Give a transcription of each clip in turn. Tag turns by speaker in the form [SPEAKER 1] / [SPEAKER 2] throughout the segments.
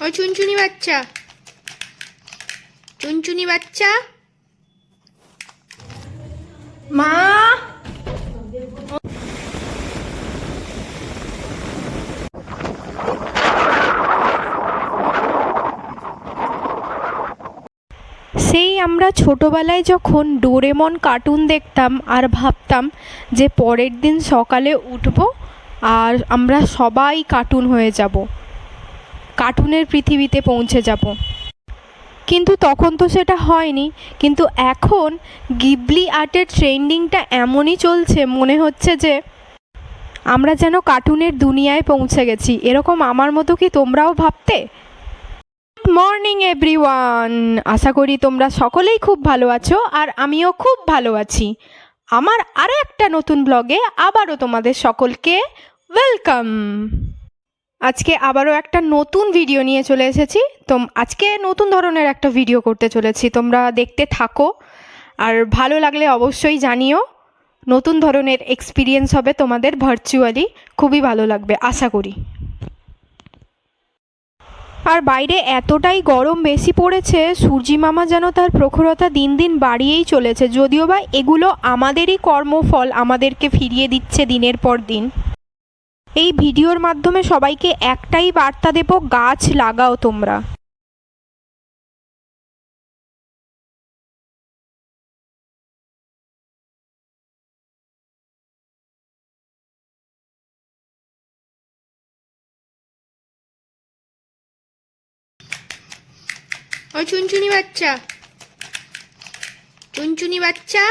[SPEAKER 1] ও চুনচুনি বাচ্চা, চুনচুনি বাচ্চা, মা।
[SPEAKER 2] সেই আমরা ছোটোবেলায় যখন ডোরেমন কার্টুন দেখতাম আর ভাবতাম যে পরের দিন সকালে উঠব আর আমরা সবাই কার্টুন হয়ে যাব, কার্টুনের পৃথিবীতে পৌঁছে যাব। কিন্তু তখন তো সেটা হয়নি। কিন্তু এখন গিবলি আর্টের ট্রেন্ডিংটা এমনই চলছে, মনে হচ্ছে যে আমরা যেন কার্টুনের দুনিয়ায় পৌঁছে গেছি। এরকম আমার মতো কি তোমরাও ভাবতে? মর্নিং এভরিওয়ান, আশা করি তোমরা সকলেই খুব ভালো আছো আর আমিও খুব ভালো আছি। আমার আরও একটা নতুন ব্লগে আবারও তোমাদের সকলকে ওয়েলকাম। আজকে আবারও একটা নতুন ভিডিও নিয়ে চলে এসেছি। আজকে নতুন ধরনের একটা ভিডিও করতে চলেছি, তোমরা দেখতে থাকো আর ভালো লাগলে অবশ্যই জানিও। নতুন ধরনের এক্সপিরিয়েন্স হবে তোমাদের ভার্চুয়ালি, খুবই ভালো লাগবে আশা করি। আর বাইরে এতটাই গরম বেশি পড়েছে, সূর্যি মামা যেন তার প্রখরতা দিন দিন বাড়িয়েই চলেছে। যদিও বা এগুলো আমাদেরই কর্মফল, আমাদেরকে ফিরিয়ে দিচ্ছে দিনের পর দিন। এই ভিডিওর মাধ্যমে সবাইকে একটাই বার্তা দেব, গাছ লাগাও তোমরা।
[SPEAKER 1] ও চুনচুনি বাচ্চা, চুনচুনি বাচ্চা,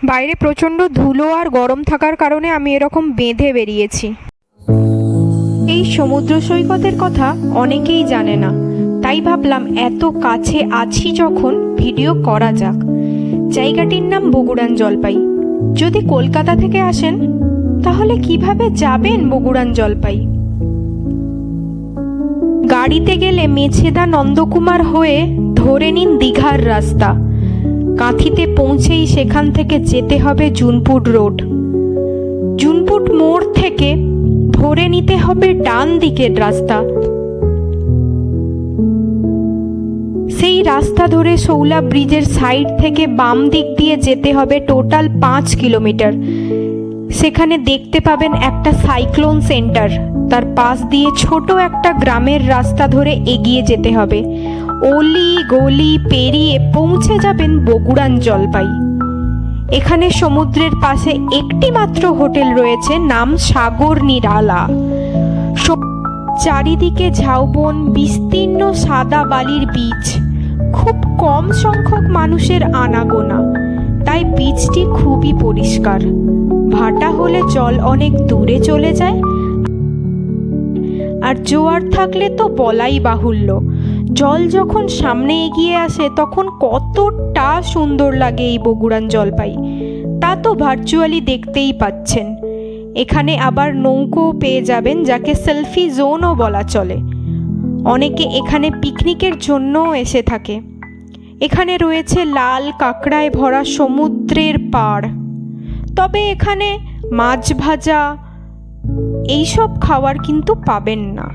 [SPEAKER 2] বাইরে প্রচণ্ড ধুলো আর গরম থাকার কারণে আমি এরকম বেঁধে বেরিয়েছি। এই সমুদ্র সৈকতের কথা অনেকেই জানে না, তাই ভাবলাম এত কাছে আছি যখন ভিডিও করা যাক। জায়গাটির নাম বগুড়ান জলপাই। যদি কলকাতা থেকে আসেন তাহলে কিভাবে যাবেন বগুড়ান জলপাই? গাড়িতে গেলে মেছেদা নন্দকুমার হয়ে ধরে নিন দীঘার রাস্তা। কাঁথিতে পৌঁছেই সেখান থেকে যেতে হবে জুনপুট রোড। জুনপুট মোড় থেকে ধরে নিতে হবে ডান দিকের রাস্তা। সেই রাস্তা ধরে শৌলা ব্রিজের সাইড থেকে বাম দিক দিয়ে যেতে হবে টোটাল 5 কিলোমিটার। সেখানে দেখতে পাবেন একটা সাইক্লোন সেন্টার, তার পাশ দিয়ে ছোট একটা গ্রামের রাস্তা ধরে এগিয়ে যেতে হবে। অলি গলি পেরিয়ে পৌঁছে যাবেন বগুড়ান জলপাই। এখানে সমুদ্রের পাশে একটি মাত্র হোটেল রয়েছে, নাম সাগর নিরালা। চারিদিকে ঝাউবন, বিস্তীর্ণ সাদা বালির বীচ, খুব কম সংখ্যক মানুষের আনাগোনা, তাই বীচটি খুবই পরিষ্কার। ভাটা হলে জল অনেক দূরে চলে যায়, আর জোয়ার থাকলে তো বলাই বাহুল্য। জল যখন সামনে এগিয়ে আসে তখন কতটা সুন্দর লাগে এই বগুড়ান জলপাই, তা তো ভার্চুয়ালি দেখতেই পাচ্ছেন। এখানে আবার নৌকো পেয়ে যাবেন, যাকে সেলফি জোনও বলা চলে। অনেকে এখানে পিকনিকের জন্যও এসে থাকে। এখানে রয়েছে লাল কাঁকড়ায় ভরা সমুদ্রের পাড়। তবে এখানে মাছ ভাজা এইসব খাবার কিন্তু পাবেন না।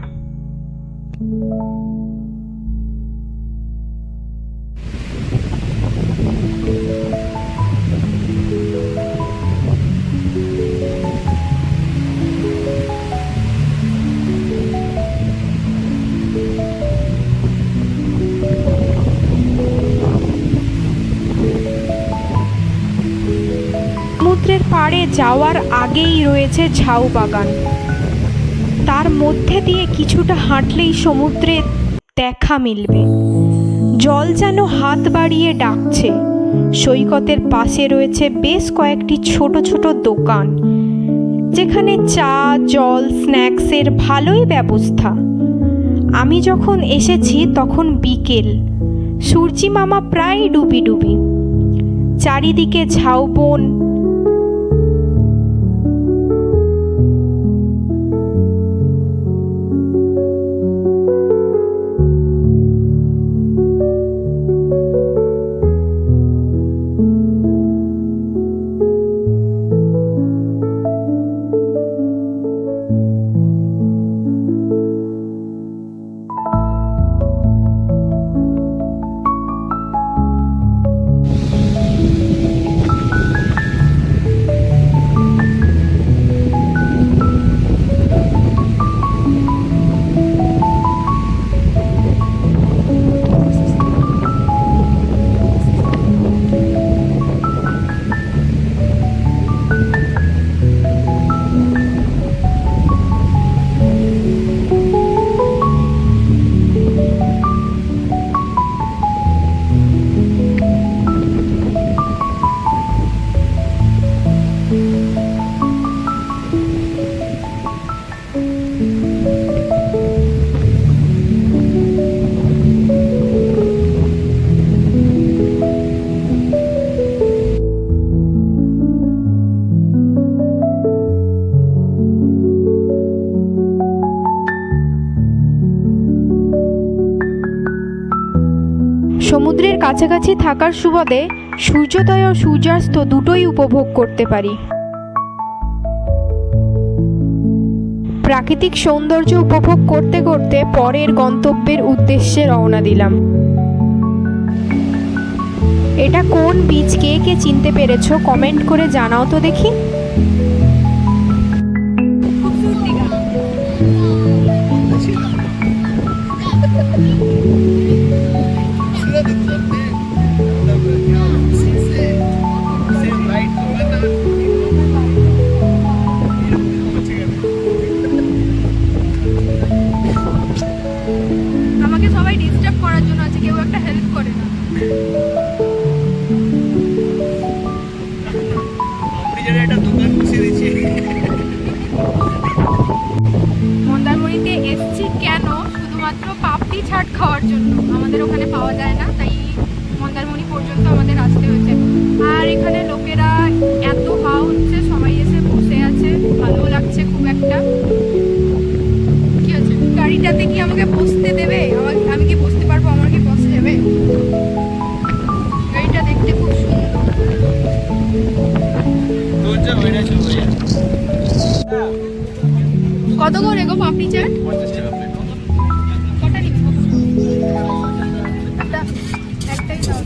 [SPEAKER 2] সমুদ্রের পাড়ে যাওয়ার আগেই রয়েছে ঝাউ বাগান। তার মধ্যে দিয়ে কিছুটা হাঁটলেই সমুদ্রে দেখা মিলবে। জল যেন হাত বাড়িয়ে ডাকছে। সৈকতের পাশে রয়েছে বেশ কয়েকটি ছোট ছোট দোকান, যেখানে চা, জল, স্ন্যাক্সের ভালোই ব্যবস্থা। আমি যখন এসেছি তখন বিকেল, সূর্যি মামা প্রায় ডুবি ডুবি, চারিদিকে ঝাউবন। সমুদ্রের কাছাকাছি থাকার সুবাদে সূর্যোদয় ও সূর্যাস্ত দুটোই উপভোগ করতে পারি। প্রাকৃতিক সৌন্দর্য উপভোগ করতে করতে পরের গন্তব্যের উদ্দেশ্যে রওনা দিলাম। এটা কোন বীচ, কে কে চিনতে পেরেছো কমেন্ট করে জানাও তো দেখি।
[SPEAKER 1] আমাকে সবাই ডিস্টার্ব করার জন্য আছে, কেউ একটা হেল্প করে না। মন্দারমণিতে এসছি কেন? শুধুমাত্র পাপড়ি চাট খাওয়ার জন্য। আমাদের ওখানে পাওয়া যায় না, তাই মন্দারমণি পর্যন্ত আমাদের আসতে হয়েছে। আর এখানে লোকেরা এত হাওয়া হচ্ছে, সবাই এসে বসে আছে, ভালো লাগছে খুব একটা। কি আছে, গাড়িটাতে কি আমাকে বসতে দেবে? আমি কি বসতে পারবো? আমার কি বসে যাবে? গাড়িটা দেখতে খুব সুন্দর। কত করে গো পাপড়ি চাট? 50 টাকা প্লেট। কটা নিব? একটাই দাও।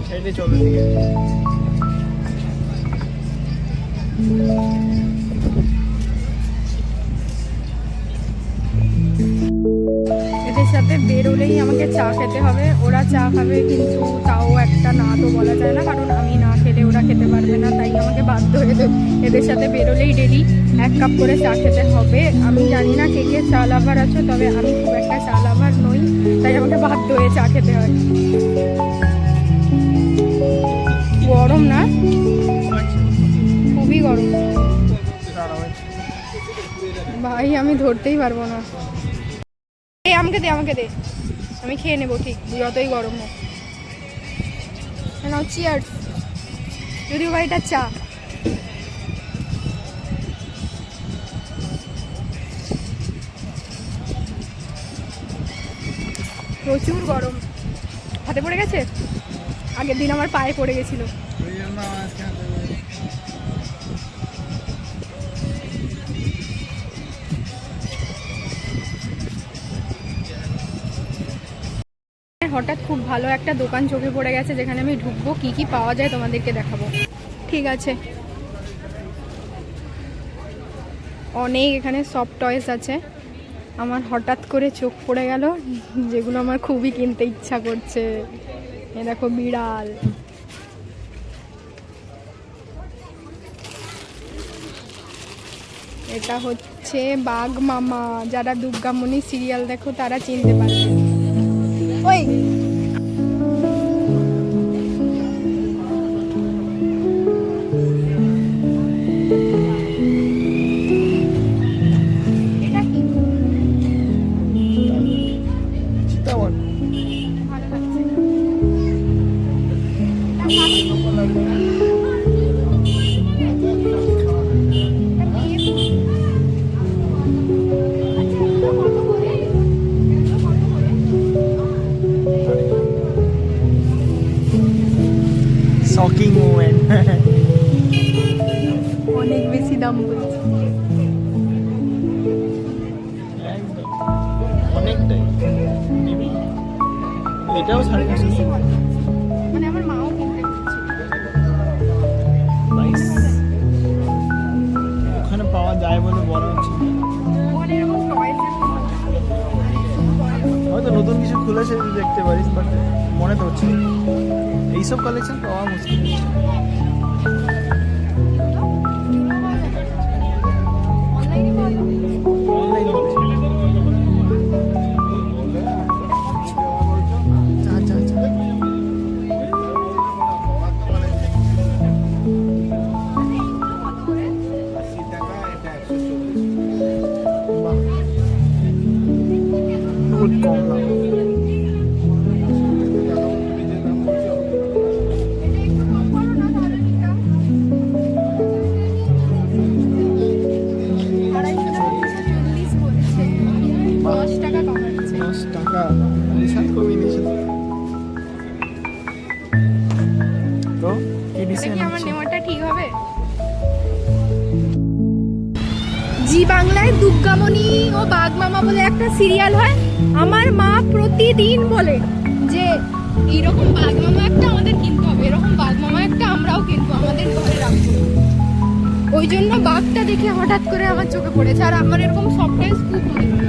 [SPEAKER 1] সাইডে চলো দিকে। এদের সাথে বেরোলেই আমাকে চা খেতে হবে। ওরা চা খাবে, কিন্তু তাও একটা না তো বলা যায় না, কারণ আমি না খেলে ওরা খেতে পারবে না। তাই আমাকে বাধ্য হয়ে এদের সাথে বেরোলেই ডেলি 1 কাপ করে চা খেতে হবে। আমি জানি না কে কে চা লাভার আছো, তবে আমি খুব একটা চা লাভার নই, তাই আমাকে বাধ্য হয়ে চা খেতে হয়। গরম না? খুবই গরম ভাই, আমি ধরতেই পারবো না। আমাকে দে, আমাকে দে, আমি খেয়ে নেবো ঠিক, যতই গরম হোক। নাও চিয়ার্স। যদিও ভাই এটা চা। প্রচুর গরম, হাতে পড়ে গেছে। আগের দিন আমার পায়ে পড়ে গেছিল। হঠাৎ খুব ভালো একটা দোকান চোখে পড়ে গেছে, যেখানে আমি ঢুকবো, কি কি পাওয়া যায় তোমাদেরকে দেখাবো। ঠিক আছে, অনেক এখানে সফট টয়েস আছে। আমার হঠাৎ করে চোখ পড়ে গেল, যেগুলো আমার খুবই কিনতে ইচ্ছা করছে। এ দেখো বিড়াল, এটা হচ্ছে হচ্ছে বাঘ মামা। যারা দুর্গামণি সিরিয়াল দেখো তারা চিনতে পারবে। ওই এটা কি
[SPEAKER 3] চিতাবাঘ।
[SPEAKER 1] ভালো লাগছে। এটা পাখি।
[SPEAKER 3] Shocking moment.
[SPEAKER 1] অনেক বেশি দাম বলছে।
[SPEAKER 3] একদম অনেকটাই। এটাও 550।
[SPEAKER 1] মানে আমার মাও কিনতে বলছিল।
[SPEAKER 3] নাইস। ওখানে পাওয়া যায় বলে বলা হচ্ছে।
[SPEAKER 1] ওখানে এরকম টয়েস
[SPEAKER 3] হয়তো নতুন কিছু খুলেছে যদি দেখতে পারিস, বাট মনে তো হচ্ছে না। এইসব কালেকশন পাওয়া মুশকিল।
[SPEAKER 1] অনলাইনে পাওয়া যাবে।
[SPEAKER 3] অনলাইন যা যা যা। বহুত কম দাম। বাহ।
[SPEAKER 1] 10 টাকা কমাচ্ছে।
[SPEAKER 3] 10 টাকা বিশাল কমিয়ে দিয়েছে তো। তো কি
[SPEAKER 1] এটা
[SPEAKER 3] ডিসিশন
[SPEAKER 1] কি আমার
[SPEAKER 3] হচ্ছে?
[SPEAKER 1] নেওয়াটা ঠিক হবে? জি বাংলায় দুর্গামণি ও বাঘ মামা বলে একটা সিরিয়াল হয়। আমার মা প্রতিদিন বলে যে এইরকম বাঘ মামা একটা আমাদের কিনতে হবে, এরকম বাঘ মামা একটা আমরাও কিনবো, আমাদের ঘরে রাখবো। ওই জন্য বাঘটা দেখে হঠাৎ করে আমার চোখে পড়েছে। আর আমার এরকম সফটওয়্যার খুব পছন্দ।